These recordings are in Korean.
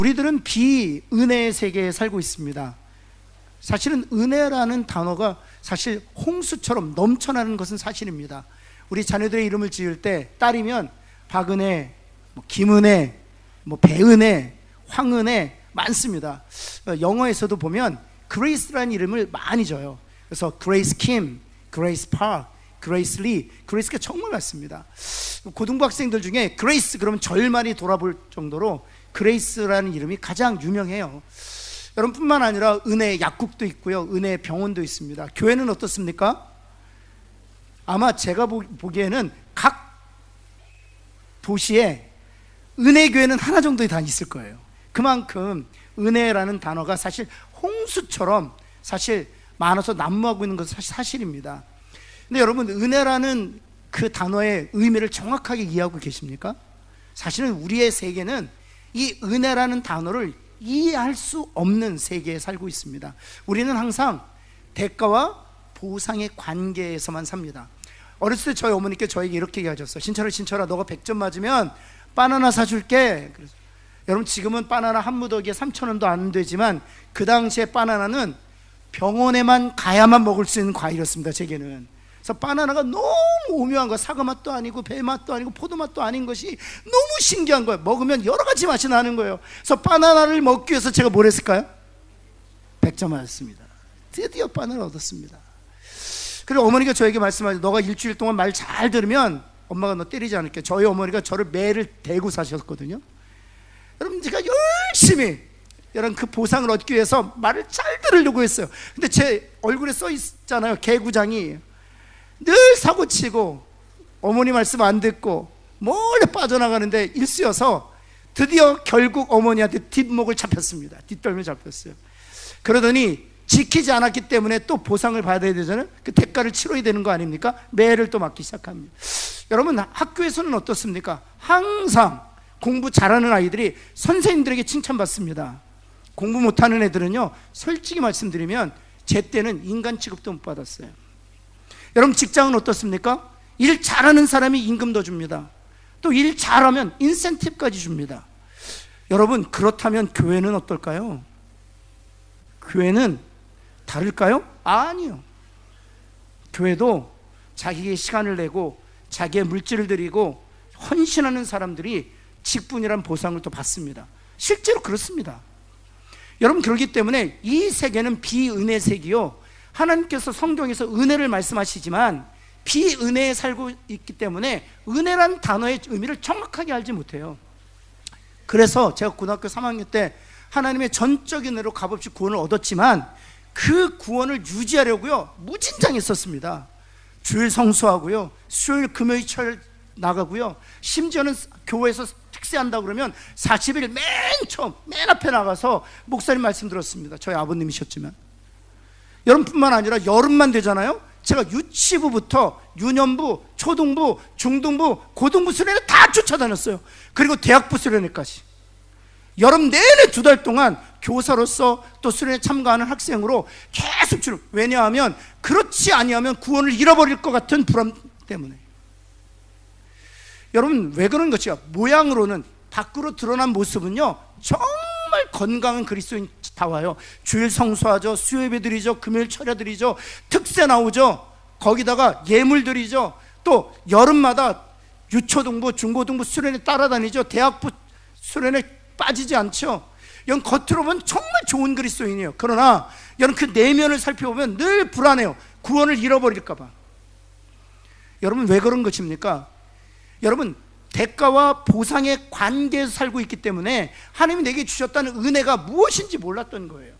우리들은 비은혜의 세계에 살고 있습니다. 사실은 은혜라는 단어가 사실 홍수처럼 넘쳐나는 것은 사실입니다. 우리 자녀들의 이름을 지을 때 딸이면 박은혜, 김은혜, 배은혜, 황은혜 많습니다. 영어에서도 보면 그레이스라는 이름을 많이 줘요. 그래서 그레이스 킴, 그레이스 파크, 그레이스 리, 그레이스가 정말 많습니다. 고등부 학생들 중에 그레이스 그러면 절말이 돌아볼 정도로 그레이스라는 이름이 가장 유명해요. 여러분뿐만 아니라 은혜 약국도 있고요, 은혜 병원도 있습니다. 교회는 어떻습니까? 아마 제가 보기에는 각 도시에 은혜 교회는 하나 정도 다 있을 거예요. 그만큼 은혜라는 단어가 사실 홍수처럼 사실 많아서 난무하고 있는 것은 사실입니다. 근데 여러분, 은혜라는 그 단어의 의미를 정확하게 이해하고 계십니까? 사실은 우리의 세계는 이 은혜라는 단어를 이해할 수 없는 세계에 살고 있습니다. 우리는 항상 대가와 보상의 관계에서만 삽니다. 어렸을 때 저희 어머니께 저에게 이렇게 얘기하셨어요. 신철아 너가 100점 맞으면 바나나 사줄게. 그래서 여러분, 지금은 바나나 한 무더기에 3,000원도 안 되지만 그 당시에 바나나는 병원에만 가야만 먹을 수 있는 과일이었습니다, 제게는. 그래서 바나나가 너무 오묘한 거예요. 사과 맛도 아니고 배 맛도 아니고 포도 맛도 아닌 것이 너무 신기한 거예요. 먹으면 여러 가지 맛이 나는 거예요. 그래서 바나나를 먹기 위해서 제가 뭘 했을까요? 100점 맞았습니다. 드디어 바나나를 얻었습니다. 그리고 어머니가 저에게 말씀하죠. 너가 일주일 동안 말 잘 들으면 엄마가 너 때리지 않을게. 저희 어머니가 저를 매를 대고 사셨거든요. 여러분, 제가 열심히 여러분 그 보상을 얻기 위해서 말을 잘 들으려고 했어요. 근데 제 얼굴에 써 있잖아요, 개구장이. 늘 사고치고 어머니 말씀 안 듣고 몰래 빠져나가는데 일쑤여서 드디어 결국 어머니한테 뒷목을 잡혔습니다. 뒷덜미 잡혔어요. 그러더니 지키지 않았기 때문에 또 보상을 받아야 되잖아요. 그 대가를 치러야 되는 거 아닙니까? 매를 또 맞기 시작합니다. 여러분, 학교에서는 어떻습니까? 항상 공부 잘하는 아이들이 선생님들에게 칭찬받습니다. 공부 못하는 애들은요, 솔직히 말씀드리면 제 때는 인간 취급도 못 받았어요. 여러분, 직장은 어떻습니까? 일 잘하는 사람이 임금 더 줍니다. 또 일 잘하면 인센티브까지 줍니다. 여러분, 그렇다면 교회는 어떨까요? 교회는 다를까요? 아니요. 교회도 자기의 시간을 내고 자기의 물질을 들이고 헌신하는 사람들이 직분이란 보상을 또 받습니다. 실제로 그렇습니다. 여러분, 그렇기 때문에 이 세계는 비은혜 세계요, 하나님께서 성경에서 은혜를 말씀하시지만 비은혜에 살고 있기 때문에 은혜란 단어의 의미를 정확하게 알지 못해요. 그래서 제가 고등학교 3학년 때 하나님의 전적인 은혜로 값없이 구원을 얻었지만 그 구원을 유지하려고요, 무진장했었습니다. 주일 성수하고요, 수요일 금요일 철 나가고요, 심지어는 교회에서 특세한다고 그러면 40일 맨 처음 맨 앞에 나가서 목사님 말씀 들었습니다. 저희 아버님이셨지만. 여러분뿐만 아니라 여름만 되잖아요, 제가 유치부부터 유년부, 초등부, 중등부, 고등부 수련회 다 쫓아다녔어요. 그리고 대학부 수련회까지 여름 내내 2달 동안 교사로서 또 수련회 참가하는 학생으로 계속 주로. 왜냐하면 그렇지 아니하면 구원을 잃어버릴 것 같은 불안 때문에. 여러분, 왜 그런 것이야? 모양으로는 밖으로 드러난 모습은요, 정말 건강한 그리스도인다워요. 주일 성수하죠, 수요예배 드리죠, 금요일 철야 드리죠, 특세 나오죠, 거기다가 예물 드리죠, 또 여름마다 유초등부, 중고등부 수련회 따라다니죠, 대학부 수련회 빠지지 않죠. 이건 겉으로 보면 정말 좋은 그리스도인이에요. 그러나 여러분, 그 내면을 살펴보면 늘 불안해요. 구원을 잃어버릴까 봐. 여러분, 왜 그런 것입니까? 여러분, 대가와 보상의 관계에서 살고 있기 때문에 하나님이 내게 주셨다는 은혜가 무엇인지 몰랐던 거예요.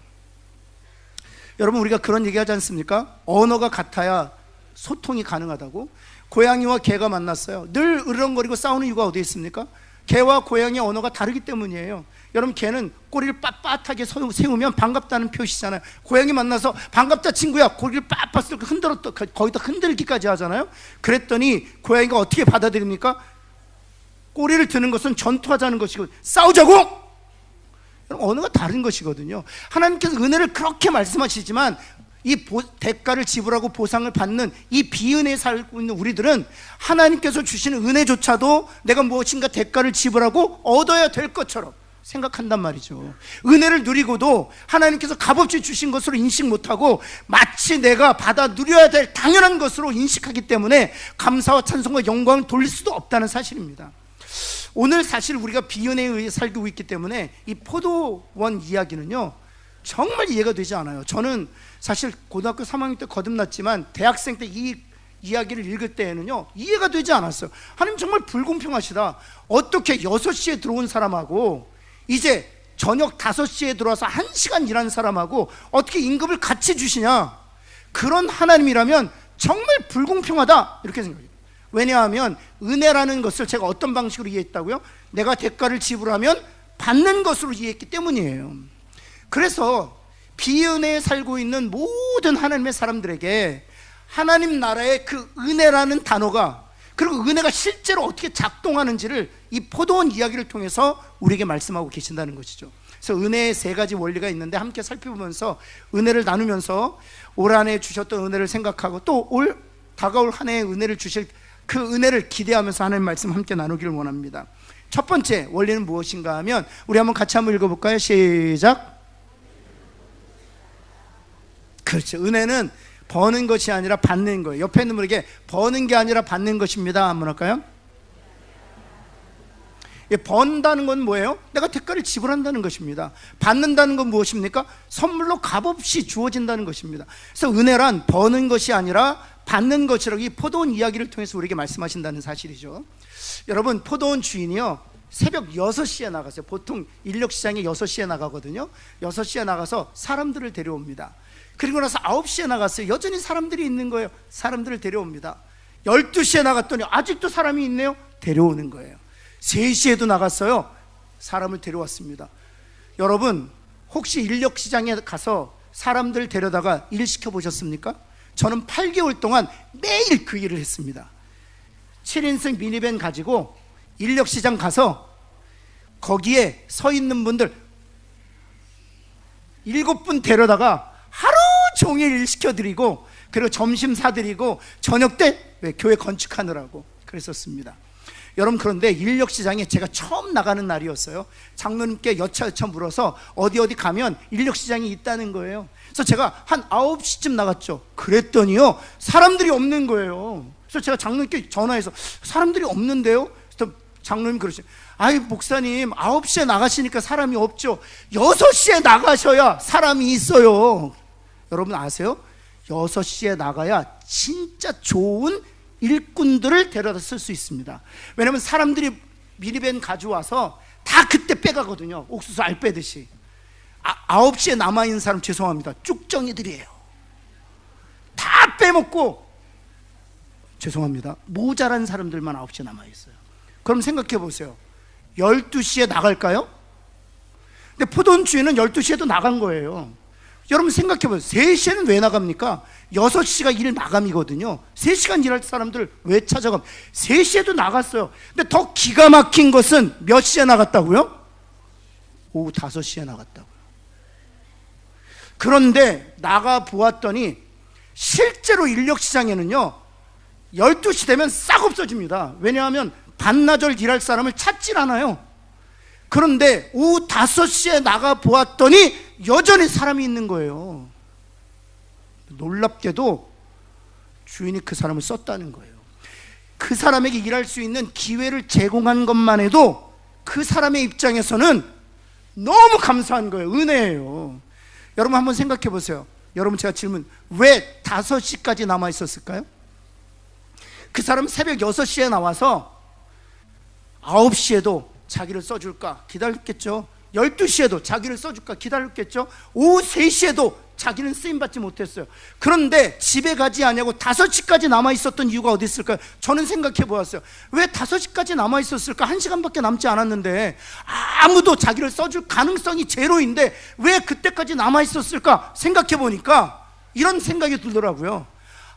여러분, 우리가 그런 얘기 하지 않습니까? 언어가 같아야 소통이 가능하다고. 고양이와 개가 만났어요. 늘 으르렁거리고 싸우는 이유가 어디에 있습니까? 개와 고양이의 언어가 다르기 때문이에요. 여러분, 개는 꼬리를 빳빳하게 세우면 반갑다는 표시잖아요. 고양이 만나서 반갑다 친구야, 고리를 빳빳 흔들었다, 거기다 흔들기까지 하잖아요. 그랬더니 고양이가 어떻게 받아들입니까? 꼬리를 드는 것은 전투하자는 것이고 싸우자고! 여러분, 언어가 다른 것이거든요. 하나님께서 은혜를 그렇게 말씀하시지만 이 대가를 지불하고 보상을 받는 이 비은혜에 살고 있는 우리들은 하나님께서 주시는 은혜조차도 내가 무엇인가 대가를 지불하고 얻어야 될 것처럼 생각한단 말이죠. 은혜를 누리고도 하나님께서 값없이 주신 것으로 인식 못하고 마치 내가 받아 누려야 될 당연한 것으로 인식하기 때문에 감사와 찬송과 영광을 돌릴 수도 없다는 사실입니다. 오늘 사실 우리가 비은혜에 의해 살고 있기 때문에 이 포도원 이야기는요 정말 이해가 되지 않아요. 저는 사실 고등학교 3학년 때 거듭났지만 대학생 때 이 이야기를 읽을 때에는요 이해가 되지 않았어요. 하나님 정말 불공평하시다. 어떻게 6시에 들어온 사람하고 이제 저녁 5시에 들어와서 1시간 일하는 사람하고 어떻게 임금을 같이 주시냐. 그런 하나님이라면 정말 불공평하다 이렇게 생각해요. 왜냐하면 은혜라는 것을 제가 어떤 방식으로 이해했다고요? 내가 대가를 지불하면 받는 것으로 이해했기 때문이에요. 그래서 비은혜에 살고 있는 모든 하나님의 사람들에게 하나님 나라의 그 은혜라는 단어가, 그리고 은혜가 실제로 어떻게 작동하는지를 이 포도원 이야기를 통해서 우리에게 말씀하고 계신다는 것이죠. 그래서 은혜의 3가지 원리가 있는데 함께 살펴보면서 은혜를 나누면서 올 한 해 주셨던 은혜를 생각하고 또 다가올 한 해의 은혜를 주실 그 은혜를 기대하면서 하나님 말씀 함께 나누기를 원합니다. 첫 번째 원리는 무엇인가 하면 우리 같이 한번 읽어볼까요? 시작. 그렇죠. 은혜는 버는 것이 아니라 받는 거예요. 옆에 있는 분에게 버는 게 아니라 받는 것입니다 한번 할까요? 번다는 건 뭐예요? 내가 대가를 지불한다는 것입니다. 받는다는 건 무엇입니까? 선물로 값없이 주어진다는 것입니다. 그래서 은혜란 버는 것이 아니라 받는 것이라고 이 포도원 이야기를 통해서 우리에게 말씀하신다는 사실이죠. 여러분, 포도원 주인이요 새벽 6시에 나갔어요. 보통 인력시장에 6시에 나가거든요. 6시에 나가서 사람들을 데려옵니다. 그리고 나서 9시에 나갔어요. 여전히 사람들이 있는 거예요. 사람들을 데려옵니다. 12시에 나갔더니 아직도 사람이 있네요. 데려오는 거예요. 3시에도 나갔어요. 사람을 데려왔습니다. 여러분, 혹시 인력시장에 가서 사람들 데려다가 일 시켜보셨습니까? 저는 8개월 동안 매일 그 일을 했습니다. 7인승 미니밴 가지고 인력시장 가서 거기에 서 있는 분들 7분 데려다가 하루 종일 일 시켜드리고, 그리고 점심 사드리고 저녁 때 교회 건축하느라고 그랬었습니다. 여러분, 그런데 인력시장에 제가 처음 나가는 날이었어요. 장로님께 여차여차 물어서 어디 가면 인력시장이 있다는 거예요. 그래서 제가 한 9시쯤 나갔죠. 그랬더니요 사람들이 없는 거예요. 그래서 제가 장로님께 전화해서 사람들이 없는데요? 그래서 장로님 그러시죠. 아이 목사님 9시에 나가시니까 사람이 없죠. 6시에 나가셔야 사람이 있어요. 여러분 아세요? 6시에 나가야 진짜 좋은 일꾼들을 데려다 쓸 수 있습니다. 왜냐하면 사람들이 미니밴 가져와서 다 그때 빼가거든요. 옥수수 알 빼듯이. 9시에 남아있는 사람 죄송합니다. 쭉정이들이에요. 다 빼먹고 죄송합니다. 모자란 사람들만 9시에 남아있어요. 그럼 생각해 보세요. 12시에 나갈까요? 근데 포도원 주인은 12시에도 나간 거예요. 여러분 생각해 보세요. 3시에는 왜 나갑니까? 6시가 일 마감이거든요. 3시간 일할 사람들 왜 찾아갑니까? 3시에도 나갔어요. 근데 더 기가 막힌 것은 몇 시에 나갔다고요? 오후 5시에 나갔다고요. 그런데 나가 보았더니 실제로 인력시장에는요 12시 되면 싹 없어집니다. 왜냐하면 반나절 일할 사람을 찾질 않아요. 그런데 오후 5시에 나가 보았더니 여전히 사람이 있는 거예요. 놀랍게도 주인이 그 사람을 썼다는 거예요. 그 사람에게 일할 수 있는 기회를 제공한 것만 해도 그 사람의 입장에서는 너무 감사한 거예요. 은혜예요. 여러분 한번 생각해 보세요. 여러분 제가 질문, 왜 5시까지 남아 있었을까요? 그 사람 새벽 6시에 나와서 9시에도 자기를 써줄까 기다렸겠죠. 12시에도 자기를 써줄까 기다렸겠죠. 오후 3시에도 자기는 쓰임받지 못했어요. 그런데 집에 가지 않냐고 5시까지 남아있었던 이유가 어디 있을까요? 저는 생각해 보았어요. 왜 5시까지 남아있었을까? 1시간밖에 남지 않았는데 아무도 자기를 써줄 가능성이 제로인데 왜 그때까지 남아있었을까? 생각해 보니까 이런 생각이 들더라고요.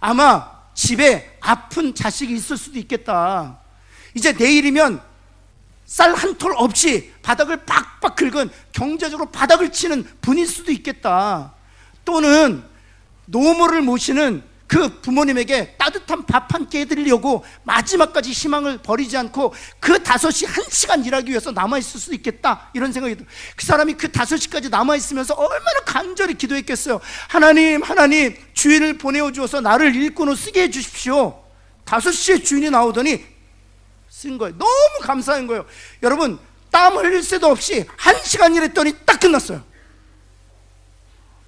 아마 집에 아픈 자식이 있을 수도 있겠다. 이제 내일이면 쌀 한 톨 없이 바닥을 빡빡 긁은 경제적으로 바닥을 치는 분일 수도 있겠다. 또는 노모를 모시는 그 부모님에게 따뜻한 밥 한 끼 해드리려고 마지막까지 희망을 버리지 않고 그 5시 1시간 일하기 위해서 남아있을 수 있겠다, 이런 생각이 들어요. 그 사람이 그 5시까지 남아있으면서 얼마나 간절히 기도했겠어요. 하나님, 하나님, 주인을 보내어 주어서 나를 일꾼으로 쓰게 해주십시오. 5시에 주인이 나오더니 쓴 거예요. 너무 감사한 거예요. 여러분, 땀 흘릴 새도 없이 1시간 일했더니 딱 끝났어요.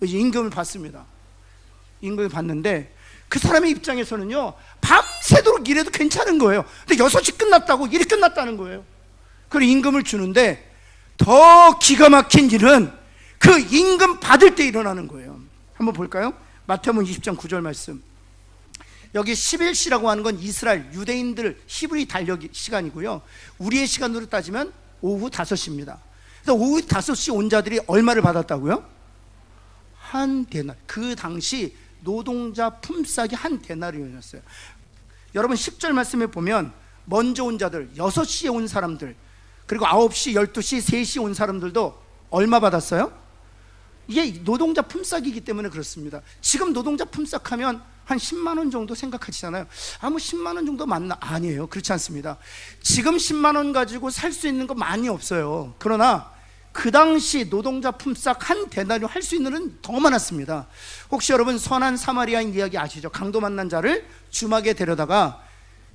이제 임금을 받습니다. 임금을 받는데 그 사람의 입장에서는요, 밤새도록 일해도 괜찮은 거예요. 근데 6시 끝났다고, 일이 끝났다는 거예요. 그리고 임금을 주는데 더 기가 막힌 일은 그 임금 받을 때 일어나는 거예요. 한번 볼까요? 마태복음 20장 9절 말씀. 여기 11시라고 하는 건 이스라엘 유대인들 히브리 달력 시간이고요, 우리의 시간으로 따지면 오후 5시입니다. 그래서 오후 5시 온 자들이 얼마를 받았다고요? 한 데나리. 그 당시 노동자 품삯이 한 데나리온이었어요. 여러분 10절 말씀에 보면 먼저 온 자들, 6시에 온 사람들, 그리고 9시, 12시, 3시 온 사람들도 얼마 받았어요? 이게 노동자 품삯이기 때문에 그렇습니다. 지금 노동자 품삯하면 한 10만 원 정도 생각하시잖아요. 뭐 10만 원 정도 맞나? 아니에요. 그렇지 않습니다. 지금 10만 원 가지고 살 수 있는 거 많이 없어요. 그러나 그 당시 노동자 품삯 한 데나리온 할 수 있는 건 더 많았습니다. 혹시 여러분 선한 사마리아인 이야기 아시죠? 강도 만난 자를 주막에 데려다가,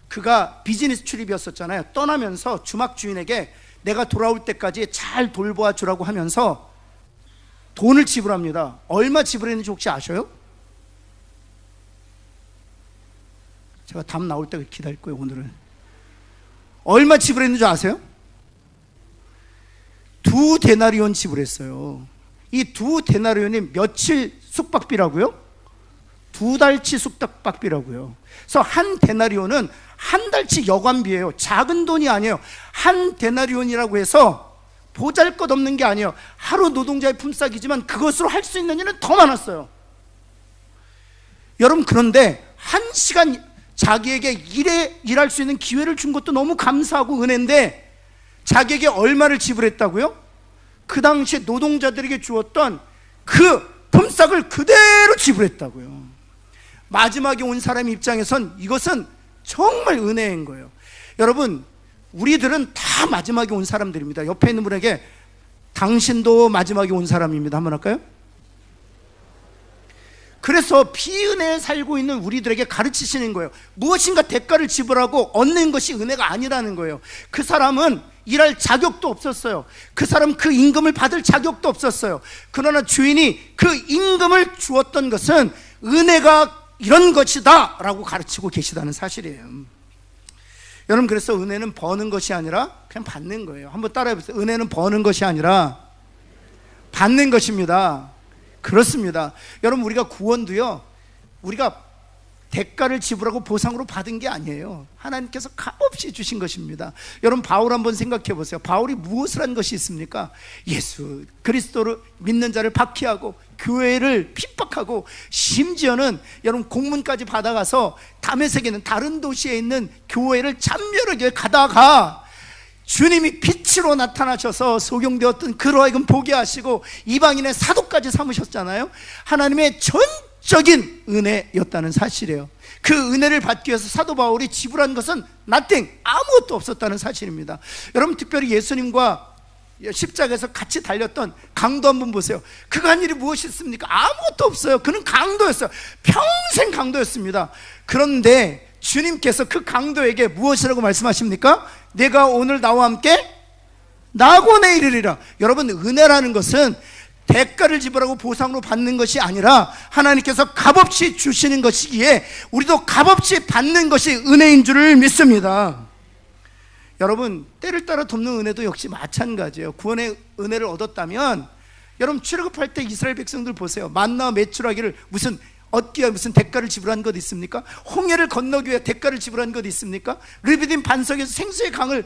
그가 비즈니스 출입이었었잖아요. 떠나면서 주막 주인에게 내가 돌아올 때까지 잘 돌보아 주라고 하면서 돈을 지불합니다. 얼마 지불했는지 혹시 아셔요? 제가 답 나올 때까지 기다릴 거예요. 오늘은 얼마 지불했는지 아세요? 2데나리온 지불했어요. 이 2데나리온이 며칠 숙박비라고요? 2달치 숙박비라고요. 그래서 한 데나리온은 한 달치 여관비예요. 작은 돈이 아니에요. 한 데나리온이라고 해서 보잘것없는 게 아니에요. 하루 노동자의 품삯이지만 그것으로 할 수 있는 일은 더 많았어요. 여러분, 그런데 1시간 자기에게 일할 수 있는 기회를 준 것도 너무 감사하고 은혜인데, 자기에게 얼마를 지불했다고요? 그 당시에 노동자들에게 주었던 그 품삯을 그대로 지불했다고요. 마지막에 온 사람 입장에선 이것은 정말 은혜인 거예요. 여러분, 우리들은 다 마지막에 온 사람들입니다. 옆에 있는 분에게 당신도 마지막에 온 사람입니다 한번 할까요? 그래서 비은혜에 살고 있는 우리들에게 가르치시는 거예요. 무엇인가 대가를 지불하고 얻는 것이 은혜가 아니라는 거예요. 그 사람은 일할 자격도 없었어요. 그 사람 그 임금을 받을 자격도 없었어요. 그러나 주인이 그 임금을 주었던 것은 은혜가 이런 것이다 라고 가르치고 계시다는 사실이에요. 여러분, 그래서 은혜는 버는 것이 아니라 그냥 받는 거예요. 한번 따라해 보세요. 은혜는 버는 것이 아니라 받는 것입니다. 그렇습니다. 여러분, 우리가 구원도요, 우리가 대가를 지불하고 보상으로 받은 게 아니에요. 하나님께서 값없이 주신 것입니다. 여러분, 바울 한번 생각해 보세요. 바울이 무엇을 한 것이 있습니까? 예수 그리스도를 믿는 자를 박해하고 교회를 핍박하고, 심지어는 여러분 공문까지 받아가서 다메섹에는 다른 도시에 있는 교회를 참멸하게 가다가 주님이 빛으로 나타나셔서 소경되었던 그로 하여금 보게 하시고 이방인의 사도까지 삼으셨잖아요. 하나님의 전적인 은혜였다는 사실이에요. 그 은혜를 받기 위해서 사도 바울이 지불한 것은 nothing, 아무것도 없었다는 사실입니다. 여러분, 특별히 예수님과 십자가에서 같이 달렸던 강도 한번 보세요. 그가 한 일이 무엇이 있습니까? 아무것도 없어요. 그는 강도였어요. 평생 강도였습니다. 그런데 주님께서 그 강도에게 무엇이라고 말씀하십니까? 내가 오늘 나와 함께 낙원에 이르리라. 여러분, 은혜라는 것은 대가를 지불하고 보상으로 받는 것이 아니라 하나님께서 값없이 주시는 것이기에 우리도 값없이 받는 것이 은혜인 줄을 믿습니다. 여러분, 때를 따라 돕는 은혜도 역시 마찬가지예요. 구원의 은혜를 얻었다면, 여러분 출애굽할 때 이스라엘 백성들 보세요. 만나와 메추라기를 얻기 위해 무슨 대가를 지불한 것 있습니까? 홍해를 건너기 위해 대가를 지불한 것 있습니까? 르비딤 반석에서 생수의 강을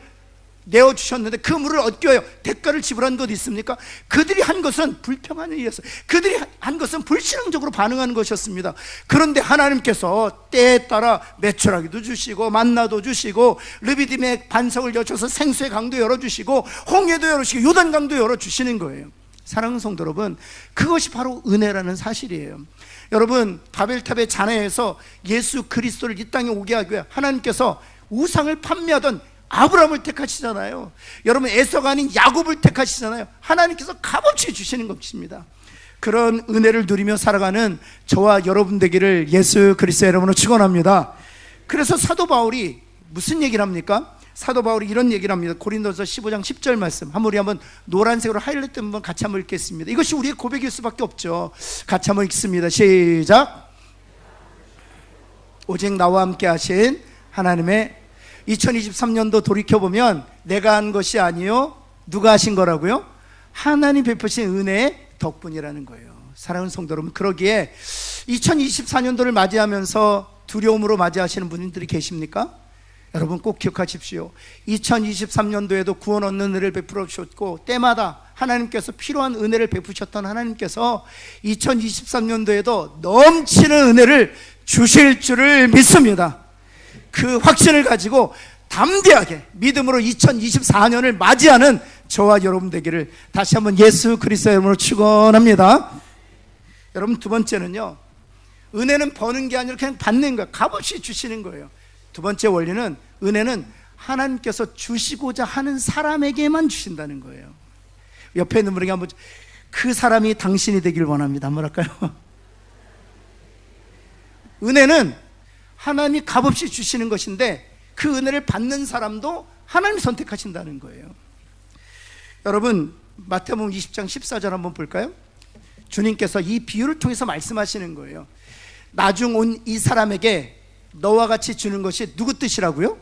내어주셨는데 그 물을 얻기 위하여 대가를 지불한 것 있습니까? 그들이 한 것은 불평한 일이었어요. 그들이 한 것은 불신앙적으로 반응하는 것이었습니다. 그런데 하나님께서 때에 따라 메추라기도 주시고 만나도 주시고 르비딤의 반석을 여셔서 생수의 강도 열어주시고 홍해도 열어주시고 요단강도 열어주시는 거예요. 사랑하는 성도 여러분, 그것이 바로 은혜라는 사실이에요. 여러분, 바벨탑의 잔해에서 예수 그리스도를 이 땅에 오게 하기 위해 하나님께서 우상을 판매하던 아브라함을 택하시잖아요. 여러분, 에서가 아닌 야곱을 택하시잖아요. 하나님께서 값없이 주시는 것입니다. 그런 은혜를 누리며 살아가는 저와 여러분 되기를 예수 그리스도의 이름으로 축원합니다. 그래서 사도 바울이 무슨 얘기를 합니까? 사도 바울이 이런 얘기를 합니다. 고린도서 15장 10절 말씀, 우리 한번 노란색으로 하이라이트 한번 같이 한번 읽겠습니다. 이것이 우리의 고백일 수밖에 없죠. 같이 한번 읽습니다. 시작. 오직 나와 함께 하신 하나님의 2023년도 돌이켜보면 내가 한 것이 아니요, 누가 하신 거라고요? 하나님 베푸신 은혜의 덕분이라는 거예요. 사랑하는 성도 여러분, 그러기에 2024년도를 맞이하면서 두려움으로 맞이하시는 분들이 계십니까? 여러분 꼭 기억하십시오. 2023년도에도 구원 얻는 은혜를 베풀어 주셨고, 때마다 하나님께서 필요한 은혜를 베푸셨던 하나님께서 2023년도에도 넘치는 은혜를 주실 줄을 믿습니다. 그 확신을 가지고 담대하게 믿음으로 2024년을 맞이하는 저와 여러분 되기를 다시 한번 예수 그리스도의 이름으로 축원합니다. 여러분, 두 번째는요, 은혜는 버는 게 아니라 그냥 받는 거예요. 값없이 주시는 거예요. 두 번째 원리는, 은혜는 하나님께서 주시고자 하는 사람에게만 주신다는 거예요. 옆에 있는 분에게 한번, 그 사람이 당신이 되길 원합니다. 한번 할까요? 은혜는 하나님이 값없이 주시는 것인데, 그 은혜를 받는 사람도 하나님이 선택하신다는 거예요. 여러분, 마태복음 20장 14절 한번 볼까요? 주님께서 이 비유를 통해서 말씀하시는 거예요. 나중 온 이 사람에게 너와 같이 주는 것이 누구 뜻이라고요?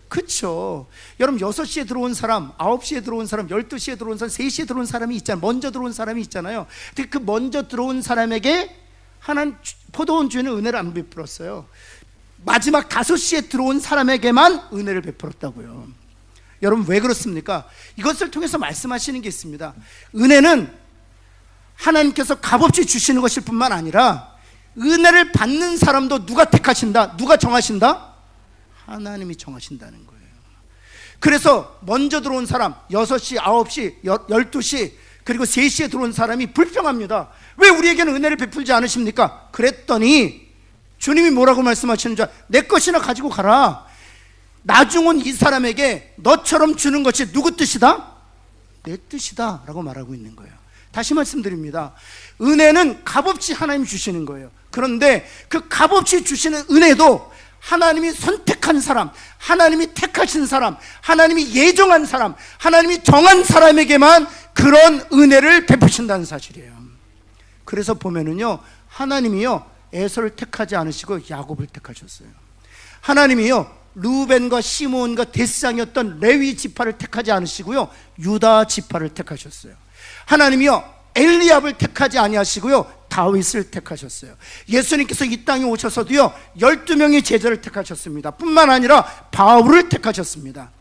그쵸. 여러분, 6시에 들어온 사람, 9시에 들어온 사람, 12시에 들어온 사람, 3시에 들어온 사람이 있잖아요. 먼저 들어온 사람이 있잖아요. 근데 그 먼저 들어온 사람에게 하나님 포도원 주인은 은혜를 안 베풀었어요. 마지막 5시에 들어온 사람에게만 은혜를 베풀었다고요. 여러분, 왜 그렇습니까? 이것을 통해서 말씀하시는 게 있습니다. 은혜는 하나님께서 값없이 주시는 것일 뿐만 아니라, 은혜를 받는 사람도 누가 택하신다? 누가 정하신다? 하나님이 정하신다는 거예요. 그래서 먼저 들어온 사람, 6시, 9시, 12시, 그리고 3시에 들어온 사람이 불평합니다. 왜 우리에게는 은혜를 베풀지 않으십니까? 그랬더니 주님이 뭐라고 말씀하시는 줄 알아요? 내 것이나 가지고 가라. 나중 온 이 사람에게 너처럼 주는 것이 누구 뜻이다? 내 뜻이다 라고 말하고 있는 거예요. 다시 말씀드립니다. 은혜는 값없이 하나님이 주시는 거예요. 그런데 그 값없이 주시는 은혜도 하나님이 선택한 사람, 하나님이 택하신 사람, 하나님이 예정한 사람, 하나님이 정한 사람에게만 그런 은혜를 베푸신다는 사실이에요. 그래서 보면은요, 하나님이요, 에서를 택하지 않으시고 야곱을 택하셨어요. 하나님이요, 루벤과 시므온과 데스장이었던 레위 지파를 택하지 않으시고요, 유다 지파를 택하셨어요. 하나님이요, 엘리압을 택하지 아니하시고요, 다윗을 택하셨어요. 예수님께서 이 땅에 오셔서도요, 12명의 제자를 택하셨습니다. 뿐만 아니라 바울을 택하셨습니다.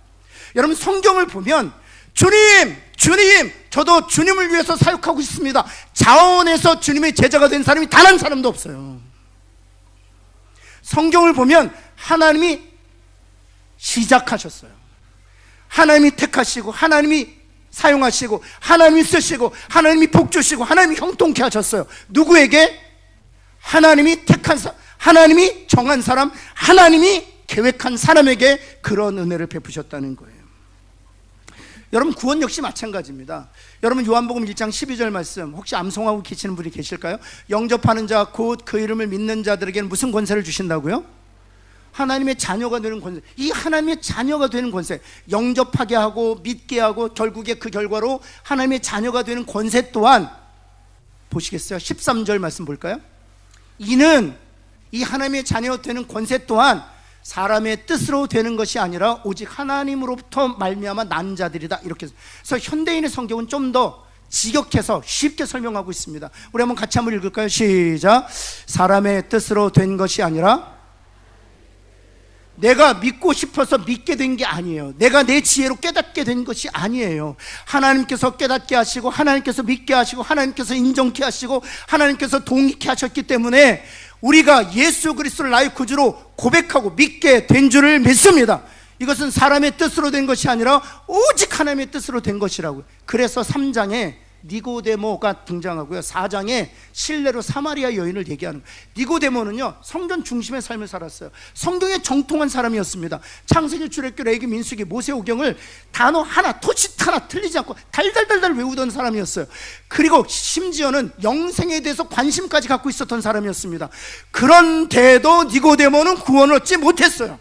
여러분, 성경을 보면 주님, 저도 주님을 위해서 사역하고 있습니다, 자원해서 주님의 제자가 된 사람이 단 한 사람도 없어요. 성경을 보면 하나님이 시작하셨어요. 하나님이 택하시고, 하나님이 사용하시고, 하나님이 쓰시고, 하나님이 복 주시고, 하나님이 형통케 하셨어요. 누구에게? 하나님이 택한 사람, 하나님이 정한 사람, 하나님이 계획한 사람에게 그런 은혜를 베푸셨다는 거예요. 여러분, 구원 역시 마찬가지입니다. 여러분, 요한복음 1장 12절 말씀 혹시 암송하고 계시는 분이 계실까요? 영접하는 자 곧 그 이름을 믿는 자들에게는 무슨 권세를 주신다고요? 하나님의 자녀가 되는 권세. 이 하나님의 자녀가 되는 권세, 영접하게 하고 믿게 하고 결국에 그 결과로 하나님의 자녀가 되는 권세 또한, 보시겠어요? 13절 말씀 볼까요? 이는, 이 하나님의 자녀가 되는 권세 또한 사람의 뜻으로 되는 것이 아니라 오직 하나님으로부터 말미암아 난 자들이다. 이렇게. 그래서 현대인의 성경은 좀 더 직역해서 쉽게 설명하고 있습니다. 우리 한번 같이 한번 읽을까요? 시작. 사람의 뜻으로 된 것이 아니라, 내가 믿고 싶어서 믿게 된 게 아니에요. 내가 내 지혜로 깨닫게 된 것이 아니에요. 하나님께서 깨닫게 하시고, 하나님께서 믿게 하시고, 하나님께서 인정케 하시고, 하나님께서 동의케 하셨기 때문에 우리가 예수 그리스도를 나의 구주로 고백하고 믿게 된 줄을 믿습니다. 이것은 사람의 뜻으로 된 것이 아니라 오직 하나님의 뜻으로 된 것이라고요. 그래서 3장에 니고데모가 등장하고요. 4장에 실례로 사마리아 여인을 얘기하는 거예요. 니고데모는요, 성전 중심의 삶을 살았어요. 성경에 정통한 사람이었습니다. 창세기, 출애굽기, 레위기, 민수기, 모세오경을 단어 하나, 토짓 하나 틀리지 않고 달달달달 외우던 사람이었어요. 그리고 심지어는 영생에 대해서 관심까지 갖고 있었던 사람이었습니다. 그런데도 니고데모는 구원을 얻지 못했어요.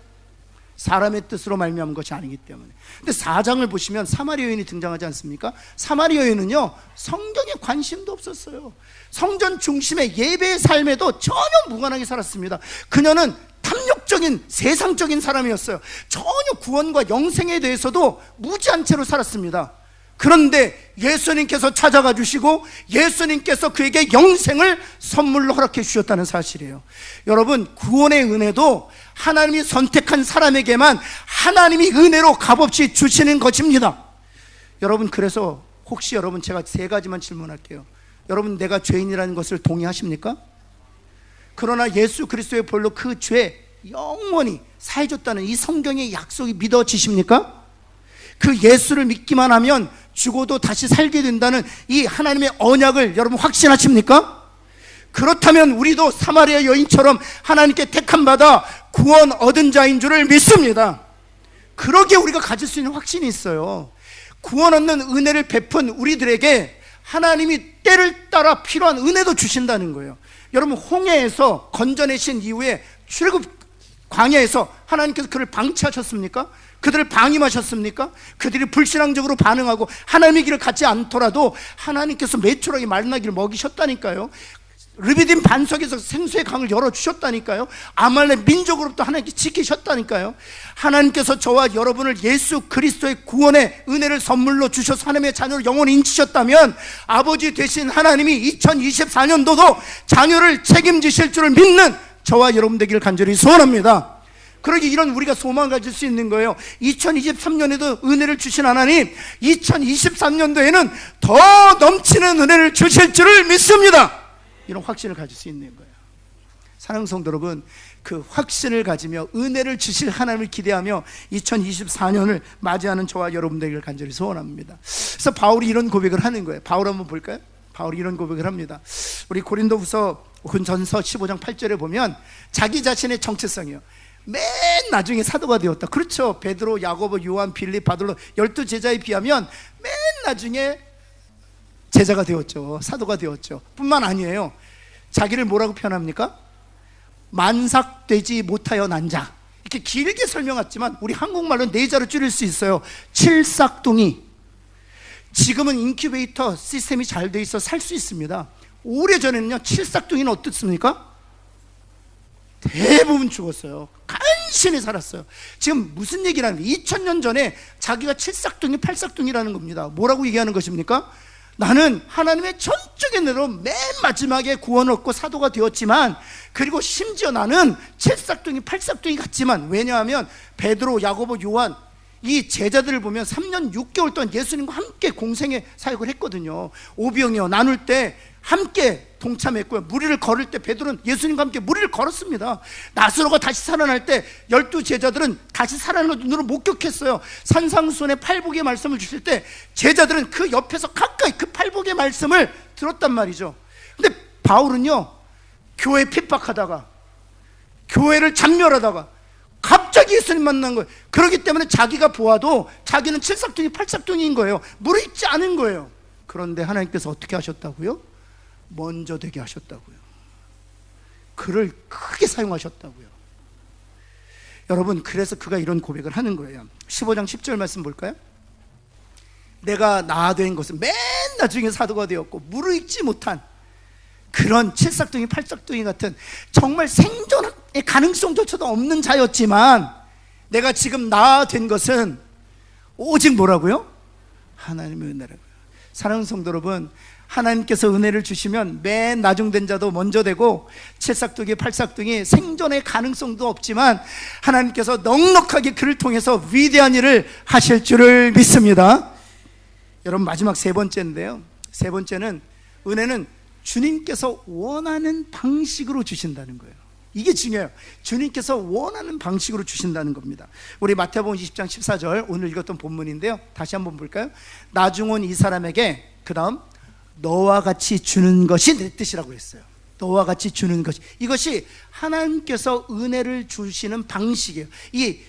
사람의 뜻으로 말미암은 것이 아니기 때문에. 근데 4장을 보시면 사마리아 여인이 등장하지 않습니까? 사마리아 여인은요, 성경에 관심도 없었어요. 성전 중심의 예배의 삶에도 전혀 무관하게 살았습니다. 그녀는 탐욕적인 세상적인 사람이었어요. 전혀 구원과 영생에 대해서도 무지한 채로 살았습니다. 그런데 예수님께서 찾아가 주시고 예수님께서 그에게 영생을 선물로 허락해 주셨다는 사실이에요. 여러분, 구원의 은혜도 하나님이 선택한 사람에게만 하나님이 은혜로 값없이 주시는 것입니다. 여러분, 그래서 혹시 여러분, 제가 3가지만 질문할게요. 여러분, 내가 죄인이라는 것을 동의하십니까? 그러나 예수 그리스도의 벌로 그 죄 영원히 사해줬다는 이 성경의 약속이 믿어지십니까? 그 예수를 믿기만 하면 죽어도 다시 살게 된다는 이 하나님의 언약을 여러분 확신하십니까? 그렇다면 우리도 사마리아 여인처럼 하나님께 택함받아 구원 얻은 자인 줄을 믿습니다. 그러기에 우리가 가질 수 있는 확신이 있어요. 구원 얻는 은혜를 베푼 우리들에게 하나님이 때를 따라 필요한 은혜도 주신다는 거예요. 여러분, 홍해에서 건져내신 이후에 출애굽 광야에서 하나님께서 그를 방치하셨습니까? 그들을 방임하셨습니까? 그들이 불신앙적으로 반응하고 하나님의 길을 갖지 않더라도 하나님께서 메추라기 말라기를 먹이셨다니까요. 르비딤 반석에서 생수의 강을 열어주셨다니까요. 아말렉 민족으로부터 하나님께 지키셨다니까요. 하나님께서 저와 여러분을 예수 그리스도의 구원의 은혜를 선물로 주셔서 하나님의 자녀를 영원히 인치셨다면 아버지 되신 하나님이 2024년도도 자녀를 책임지실 줄을 믿는 저와 여러분 되기를 간절히 소원합니다. 그러기 이런 우리가 소망을 가질 수 있는 거예요. 2023년에도 은혜를 주신 하나님, 2023년도에는 더 넘치는 은혜를 주실 줄을 믿습니다. 이런 확신을 가질 수 있는 거예요. 사랑하는 성도 여러분, 그 확신을 가지며 은혜를 주실 하나님을 기대하며 2024년을 맞이하는 저와 여러분 되기를 간절히 소원합니다. 그래서 바울이 이런 고백을 하는 거예요. 바울 한번 볼까요? 바울이 이런 고백을 합니다. 우리 고린도후서 전서 15장 8절에 보면 자기 자신의 정체성이요, 맨 나중에 사도가 되었다. 그렇죠. 베드로, 야고보, 요한, 빌립, 바돌로 12제자에 비하면 맨 나중에 제자가 되었죠. 사도가 되었죠. 뿐만 아니에요. 자기를 뭐라고 표현합니까? 만삭되지 못하여 난자. 이렇게 길게 설명했지만 우리 한국말로 4자로 줄일 수 있어요. 칠삭둥이. 지금은 인큐베이터 시스템이 잘 돼 있어 살 수 있습니다. 오래전에는요, 칠삭둥이는 어떻습니까? 대부분 죽었어요. 간신히 살았어요. 지금 무슨 얘기를 하는 거예요? 2000년 전에 자기가 칠삭둥이, 팔삭둥이라는 겁니다. 뭐라고 얘기하는 것입니까? 나는 하나님의 전적인 은혜로 맨 마지막에 구원을 얻고 사도가 되었지만, 그리고 심지어 나는 칠삭둥이, 팔삭둥이 같지만, 왜냐하면 베드로, 야고보, 요한 이 제자들을 보면 3년 6개월 동안 예수님과 함께 공생의 사역을 했거든요. 오병이어 나눌 때 함께 동참했고요. 무리를 걸을 때 베드로는 예수님과 함께 무리를 걸었습니다. 나사로가 다시 살아날 때 12제자들은 다시 살아나는 걸 눈으로 목격했어요. 산상수훈의 팔복의 말씀을 주실 때 제자들은 그 옆에서 가까이 그 팔복의 말씀을 들었단 말이죠. 근데 바울은요, 교회 핍박하다가 교회를 잔멸하다가 갑자기 예수님 만난 거예요. 그렇기 때문에 자기가 보아도 자기는 칠삭둥이, 팔삭둥이인 거예요. 무르익지 않은 거예요. 그런데 하나님께서 어떻게 하셨다고요? 먼저 되게 하셨다고요. 그를 크게 사용하셨다고요. 여러분, 그래서 그가 이런 고백을 하는 거예요. 15장 10절 말씀 볼까요? 내가 나된 것은 맨 나중에 사도가 되었고 무르익지 못한 그런 칠삭둥이, 팔삭둥이 같은 정말 생존의 가능성조차도 없는 자였지만, 내가 지금 나된 것은 오직 뭐라고요? 하나님의 은혜라고요. 사랑하는 성도 여러분, 하나님께서 은혜를 주시면 맨 나중된 자도 먼저 되고, 칠삭둥이, 팔삭둥이 생존의 가능성도 없지만 하나님께서 넉넉하게 그를 통해서 위대한 일을 하실 줄을 믿습니다. 여러분, 마지막 3번째인데요, 3번째는 은혜는 주님께서 원하는 방식으로 주신다는 거예요. 이게 중요해요. 주님께서 원하는 방식으로 주신다는 겁니다. 우리 마태복음 20장 14절 오늘 읽었던 본문인데요, 다시 한번 볼까요? 나중 온 이 사람에게 그 다음 너와 같이 주는 것이 내 뜻이라고 했어요. 너와 같이 주는 것이, 이것이 하나님께서 은혜를 주시는 방식이에요. 이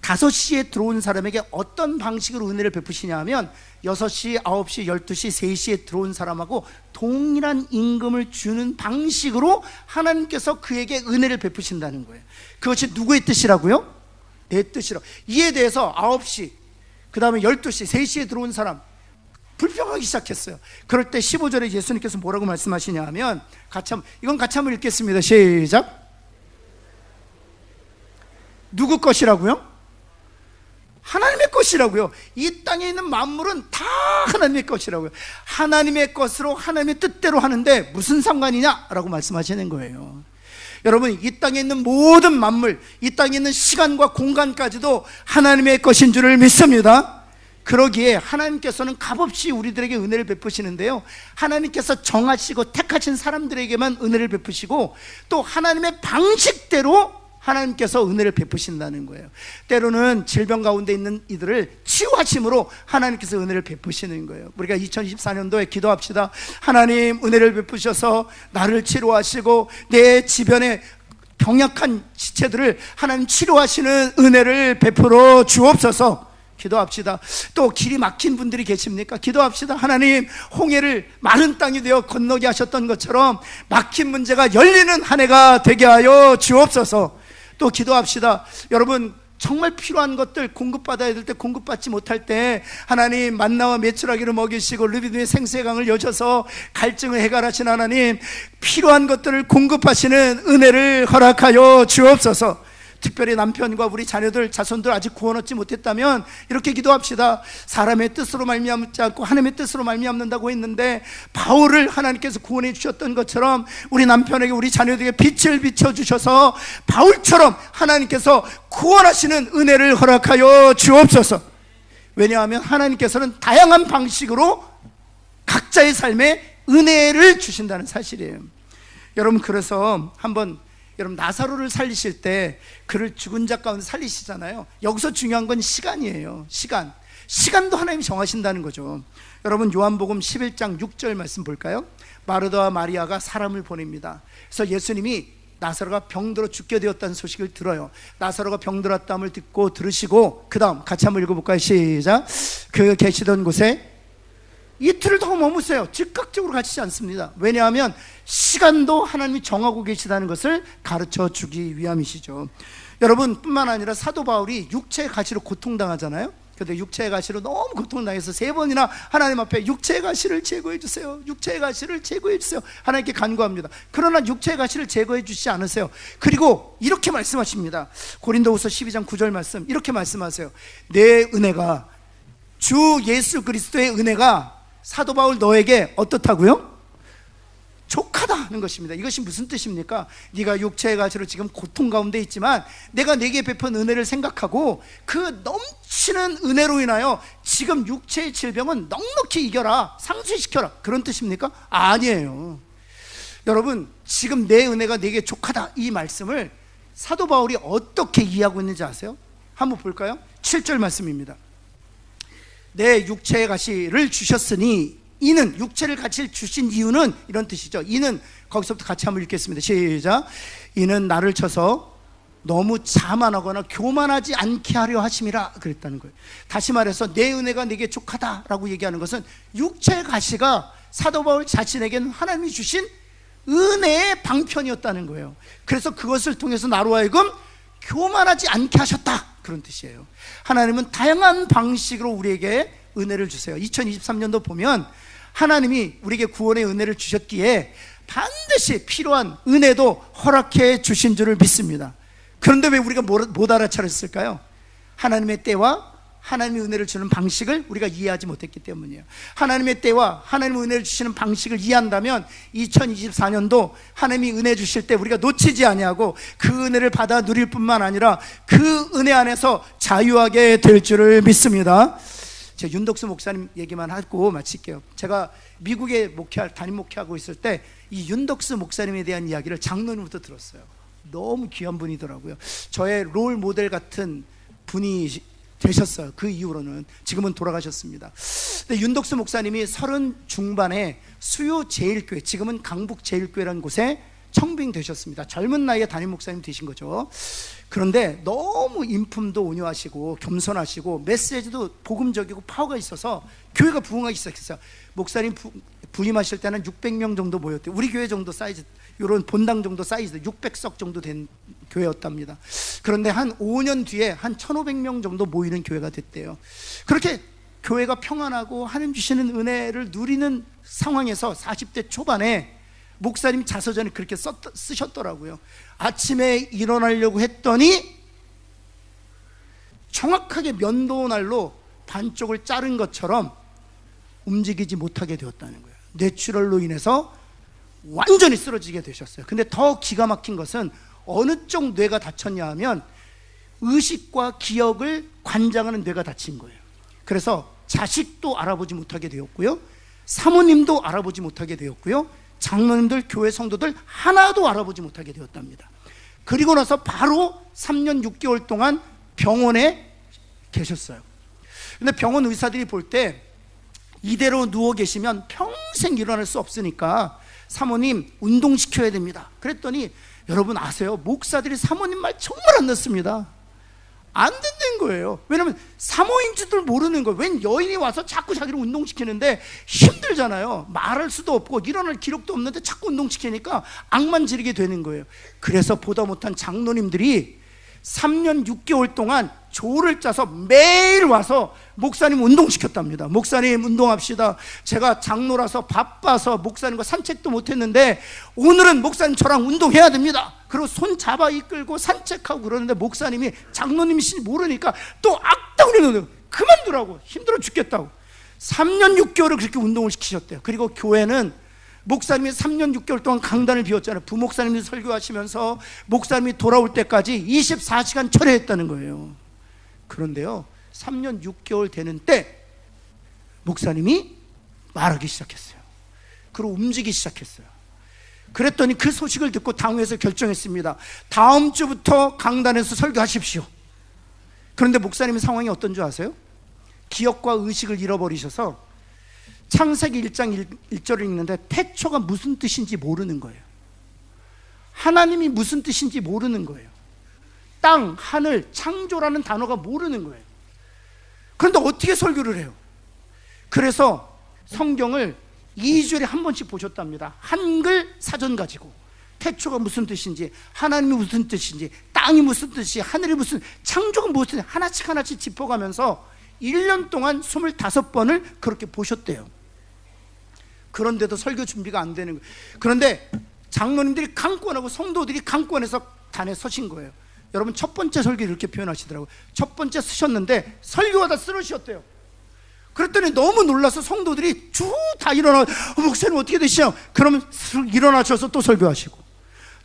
5시에 들어온 사람에게 어떤 방식으로 은혜를 베푸시냐 하면 6시, 9시, 12시, 3시에 들어온 사람하고 동일한 임금을 주는 방식으로 하나님께서 그에게 은혜를 베푸신다는 거예요. 그것이 누구의 뜻이라고요? 내 뜻이라고. 이에 대해서 9시, 그 다음에 12시, 3시에 들어온 사람 불평하기 시작했어요. 그럴 때 15절에 예수님께서 뭐라고 말씀하시냐 하면, 이건 같이 한번 읽겠습니다. 시작. 누구 것이라고요? 하나님의 것이라고요. 이 땅에 있는 만물은 다 하나님의 것이라고요. 하나님의 것으로 하나님의 뜻대로 하는데 무슨 상관이냐라고 말씀하시는 거예요. 여러분, 이 땅에 있는 모든 만물, 이 땅에 있는 시간과 공간까지도 하나님의 것인 줄을 믿습니다. 그러기에 하나님께서는 값없이 우리들에게 은혜를 베푸시는데요, 하나님께서 정하시고 택하신 사람들에게만 은혜를 베푸시고 또 하나님의 방식대로 하나님께서 은혜를 베푸신다는 거예요. 때로는 질병 가운데 있는 이들을 치유하심으로 하나님께서 은혜를 베푸시는 거예요. 우리가 2024년도에 기도합시다. 하나님, 은혜를 베푸셔서 나를 치료하시고 내 주변에 병약한 지체들을 하나님 치료하시는 은혜를 베풀어 주옵소서. 기도합시다. 또 길이 막힌 분들이 계십니까? 기도합시다. 하나님, 홍해를 마른 땅이 되어 건너게 하셨던 것처럼 막힌 문제가 열리는 한 해가 되게 하여 주옵소서. 또 기도합시다. 여러분, 정말 필요한 것들 공급받아야 될 때 공급받지 못할 때 하나님, 만나와 메추라기를 먹이시고 르비딤의 생수의 강을 여셔서 갈증을 해결하신 하나님, 필요한 것들을 공급하시는 은혜를 허락하여 주옵소서. 특별히 남편과 우리 자녀들, 자손들 아직 구원 얻지 못했다면 이렇게 기도합시다. 사람의 뜻으로 말미암지 않고 하나님의 뜻으로 말미암는다고 했는데, 바울을 하나님께서 구원해 주셨던 것처럼 우리 남편에게, 우리 자녀들에게 빛을 비춰주셔서 바울처럼 하나님께서 구원하시는 은혜를 허락하여 주옵소서. 왜냐하면 하나님께서는 다양한 방식으로 각자의 삶에 은혜를 주신다는 사실이에요. 여러분, 그래서 한번 여러분, 나사로를 살리실 때 그를 죽은 자 가운데 살리시잖아요. 여기서 중요한 건 시간이에요. 시간도 하나님이 정하신다는 거죠. 여러분, 요한복음 11장 6절 말씀 볼까요? 마르다와 마리아가 사람을 보냅니다. 그래서 예수님이 나사로가 병들어 죽게 되었다는 소식을 들어요. 나사로가 병들었다함을 듣고 들으시고, 그 다음 같이 한번 읽어볼까요? 시작. 그 계시던 곳에 이틀을 더 머무세요. 즉각적으로 가시지 않습니다. 왜냐하면 시간도 하나님이 정하고 계시다는 것을 가르쳐 주기 위함이시죠. 여러분, 뿐만 아니라 사도 바울이 육체의 가시로 고통당하잖아요. 그런데 육체의 가시로 너무 고통당해서 3번이나 하나님 앞에 육체의 가시를 제거해 주세요, 육체의 가시를 제거해 주세요, 하나님께 간구합니다. 그러나 육체의 가시를 제거해 주시지 않으세요. 그리고 이렇게 말씀하십니다. 고린도후서 12장 9절 말씀, 이렇게 말씀하세요. 내 은혜가, 주 예수 그리스도의 은혜가 사도 바울 너에게 어떻다고요? 족하다 하는 것입니다. 이것이 무슨 뜻입니까? 네가 육체의 가시로 지금 고통 가운데 있지만 내가 네게 베푼 은혜를 생각하고 그 넘치는 은혜로 인하여 지금 육체의 질병은 넉넉히 이겨라, 상쇄시켜라, 그런 뜻입니까? 아니에요. 여러분, 지금 내 은혜가 네게 족하다, 이 말씀을 사도 바울이 어떻게 이해하고 있는지 아세요? 한번 볼까요? 7절 말씀입니다. 내 육체의 가시를 주셨으니, 이는, 육체를 가시를 주신 이유는 이런 뜻이죠. 이는, 거기서부터 같이 한번 읽겠습니다. 시작. 이는 나를 쳐서 너무 자만하거나 교만하지 않게 하려 하심이라 그랬다는 거예요. 다시 말해서 내 은혜가 내게 족하다라고 얘기하는 것은 육체의 가시가 사도 바울 자신에게는 하나님이 주신 은혜의 방편이었다는 거예요. 그래서 그것을 통해서 나로 하여금 교만하지 않게 하셨다, 그런 뜻이에요. 하나님은 다양한 방식으로 우리에게 은혜를 주세요. 2023년도 보면 하나님이 우리에게 구원의 은혜를 주셨기에 반드시 필요한 은혜도 허락해 주신 줄을 믿습니다. 그런데 왜 우리가 못 알아차렸을까요? 하나님의 때와 하나님의 은혜를 주는 방식을 우리가 이해하지 못했기 때문이에요. 하나님의 때와 하나님의 은혜를 주시는 방식을 이해한다면 2024년도 하나님이 은혜 주실 때 우리가 놓치지 아니하고 그 은혜를 받아 누릴 뿐만 아니라 그 은혜 안에서 자유하게 될 줄을 믿습니다. 제가 윤덕수 목사님 얘기만 하고 마칠게요. 제가 미국에 담임 목회하고 있을 때 이 윤덕수 목사님에 대한 이야기를 장로님부터 들었어요. 너무 귀한 분이더라고요. 저의 롤 모델 같은 분이 되셨어요. 그 이후로는. 지금은 돌아가셨습니다. 근데 윤덕수 목사님이 30 중반에 수요 제일교회, 지금은 강북 제일교회라는 곳에 청빙되셨습니다. 젊은 나이에 담임 목사님 되신 거죠. 그런데 너무 인품도 온유하시고 겸손하시고 메시지도 복음적이고 파워가 있어서 교회가 부흥하기 시작했어요. 목사님 부임하실 때는 600명 정도 모였대요. 우리 교회 정도 사이즈, 이런 본당 정도 사이즈 600석 정도 된 교회였답니다. 그런데 한 5년 뒤에 한 1500명 정도 모이는 교회가 됐대요. 그렇게 교회가 평안하고 하나님 주시는 은혜를 누리는 상황에서 40대 초반에 목사님 자서전에 그렇게 쓰셨더라고요. 아침에 일어나려고 했더니 정확하게 면도날로 반쪽을 자른 것처럼 움직이지 못하게 되었다는 거예요. 뇌출혈로 인해서 완전히 쓰러지게 되셨어요. 근데 더 기가 막힌 것은 어느 쪽 뇌가 다쳤냐 하면 의식과 기억을 관장하는 뇌가 다친 거예요. 그래서 자식도 알아보지 못하게 되었고요, 사모님도 알아보지 못하게 되었고요, 장로님들, 교회 성도들 하나도 알아보지 못하게 되었답니다. 그리고 나서 바로 3년 6개월 동안 병원에 계셨어요. 근데 병원 의사들이 볼 때 이대로 누워 계시면 평생 일어날 수 없으니까 사모님 운동시켜야 됩니다. 그랬더니 여러분 아세요? 목사들이 사모님 말 정말 안 듣습니다. 안 듣는 거예요. 왜냐면 사모인 줄도 모르는 거예요. 웬 여인이 와서 자꾸 자기를 운동시키는데 힘들잖아요. 말할 수도 없고 일어날 기력도 없는데 자꾸 운동시키니까 악만 지르게 되는 거예요. 그래서 보다 못한 장로님들이 3년 6개월 동안 조를 짜서 매일 와서 목사님 운동시켰답니다. 목사님 운동합시다. 제가 장로라서 바빠서 목사님과 산책도 못했는데 오늘은 목사님 저랑 운동해야 됩니다. 그리고 손 잡아 이끌고 산책하고 그러는데 목사님이 장로님이신지 모르니까 또 악당으로 그만두라고, 힘들어 죽겠다고 3년 6개월을 그렇게 운동을 시키셨대요. 그리고 교회는 목사님이 3년 6개월 동안 강단을 비웠잖아요. 부목사님이 설교하시면서 목사님이 돌아올 때까지 24시간 철회했다는 거예요. 그런데요, 3년 6개월 되는 때 목사님이 말하기 시작했어요. 그리고 움직이기 시작했어요. 그랬더니 그 소식을 듣고 당회에서 결정했습니다. 다음 주부터 강단에서 설교하십시오. 그런데 목사님의 상황이 어떤 줄 아세요? 기억과 의식을 잃어버리셔서 창세기 1장 1절을 읽는데 태초가 무슨 뜻인지 모르는 거예요. 하나님이 무슨 뜻인지 모르는 거예요. 땅, 하늘, 창조라는 단어가 모르는 거예요. 그런데 어떻게 설교를 해요? 그래서 성경을 2주일에 한 번씩 보셨답니다. 한글 사전 가지고 태초가 무슨 뜻인지, 하나님이 무슨 뜻인지, 땅이 무슨 뜻이, 하늘이 무슨, 창조가 무슨 뜻인지 하나씩 짚어가면서 1년 동안 25번을 그렇게 보셨대요. 그런데도 설교 준비가 안 되는 거예요. 그런데 장로님들이 강권하고 성도들이 강권해서 단에 서신 거예요. 여러분 첫 번째 설교 이렇게 표현하시더라고요. 첫 번째 쓰셨는데 설교하다 쓰러지셨대요. 그랬더니 너무 놀라서 성도들이 쭉 다 일어나, 목사님 어떻게 되시냐? 그러면 일어나셔서 또 설교하시고,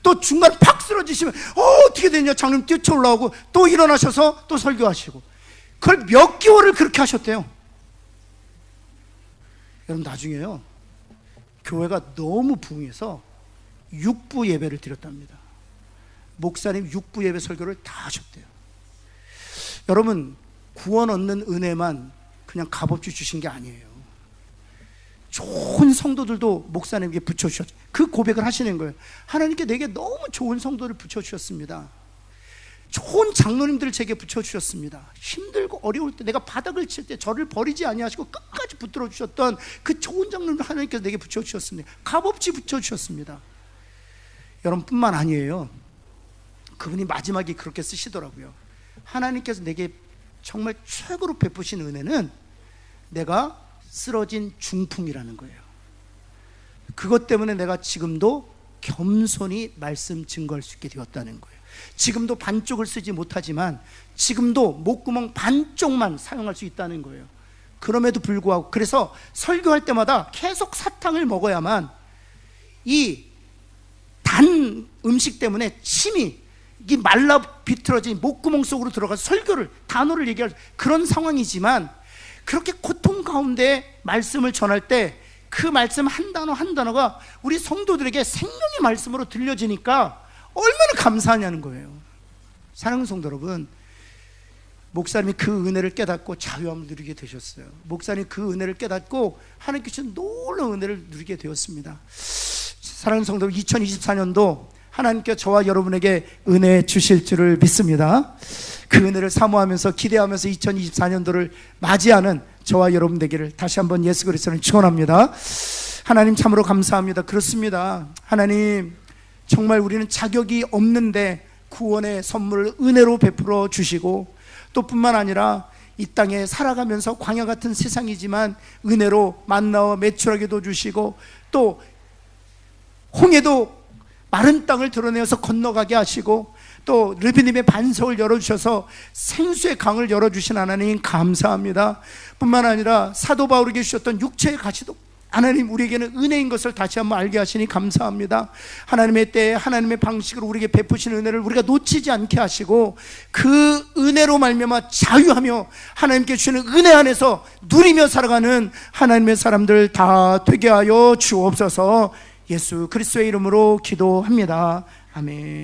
또 중간에 팍 쓰러지시면 어떻게 되냐? 장로님 뛰쳐 올라오고 또 일어나셔서 또 설교하시고, 그걸 몇 개월을 그렇게 하셨대요. 여러분 나중에요, 교회가 너무 부흥해서 육부 예배를 드렸답니다. 목사님 육부 예배 설교를 다 하셨대요. 여러분 구원 얻는 은혜만 그냥 값없이 주신 게 아니에요. 좋은 성도들도 목사님에게 붙여주셨죠. 그 고백을 하시는 거예요. 하나님께 내게 너무 좋은 성도를 붙여주셨습니다. 좋은 장로님들을 제게 붙여주셨습니다. 힘들고 어려울 때, 내가 바닥을 칠 때 저를 버리지 아니하시고 끝까지 붙들어 주셨던 그 좋은 장로님을 하나님께서 내게 붙여주셨습니다. 값없이 붙여주셨습니다. 여러분 뿐만 아니에요. 그분이 마지막에 그렇게 쓰시더라고요. 하나님께서 내게 정말 최고로 베푸신 은혜는 내가 쓰러진 중풍이라는 거예요. 그것 때문에 내가 지금도 겸손히 말씀 증거할 수 있게 되었다는 거예요. 지금도 반쪽을 쓰지 못하지만 지금도 목구멍 반쪽만 사용할 수 있다는 거예요. 그럼에도 불구하고, 그래서 설교할 때마다 계속 사탕을 먹어야만 이 단 음식 때문에 침이 이 말라 비틀어진 목구멍 속으로 들어가서 설교를, 단어를 얘기할 그런 상황이지만, 그렇게 고통 가운데 말씀을 전할 때 그 말씀 한 단어 한 단어가 우리 성도들에게 생명의 말씀으로 들려지니까 얼마나 감사하냐는 거예요. 사랑하는 성도 여러분, 목사님이 그 은혜를 깨닫고 자유함을 누리게 되셨어요. 목사님이 그 은혜를 깨닫고 하나님께 주신 놀라운 은혜를 누리게 되었습니다. 사랑하는 성도, 2024년도 하나님께 저와 여러분에게 은혜 주실 줄을 믿습니다. 그 은혜를 사모하면서 기대하면서 2024년도를 맞이하는 저와 여러분 되기를 다시 한번 예수 그리스도를 축원합니다. 하나님 참으로 감사합니다. 그렇습니다. 하나님, 정말 우리는 자격이 없는데 구원의 선물을 은혜로 베풀어 주시고, 또 뿐만 아니라 이 땅에 살아가면서 광야 같은 세상이지만 은혜로 만나와 매출하게도 주시고, 또 홍해도 마른 땅을 드러내어서 건너가게 하시고, 또 르비딤의 반석을 열어주셔서 생수의 강을 열어주신 하나님 감사합니다. 뿐만 아니라 사도 바울에게 주셨던 육체의 가시도 하나님 우리에게는 은혜인 것을 다시 한번 알게 하시니 감사합니다. 하나님의 때에 하나님의 방식으로 우리에게 베푸신 은혜를 우리가 놓치지 않게 하시고, 그 은혜로 말미암아 자유하며 하나님께 주시는 은혜 안에서 누리며 살아가는 하나님의 사람들 다 되게 하여 주옵소서. 예수 그리스도의 이름으로 기도합니다. 아멘.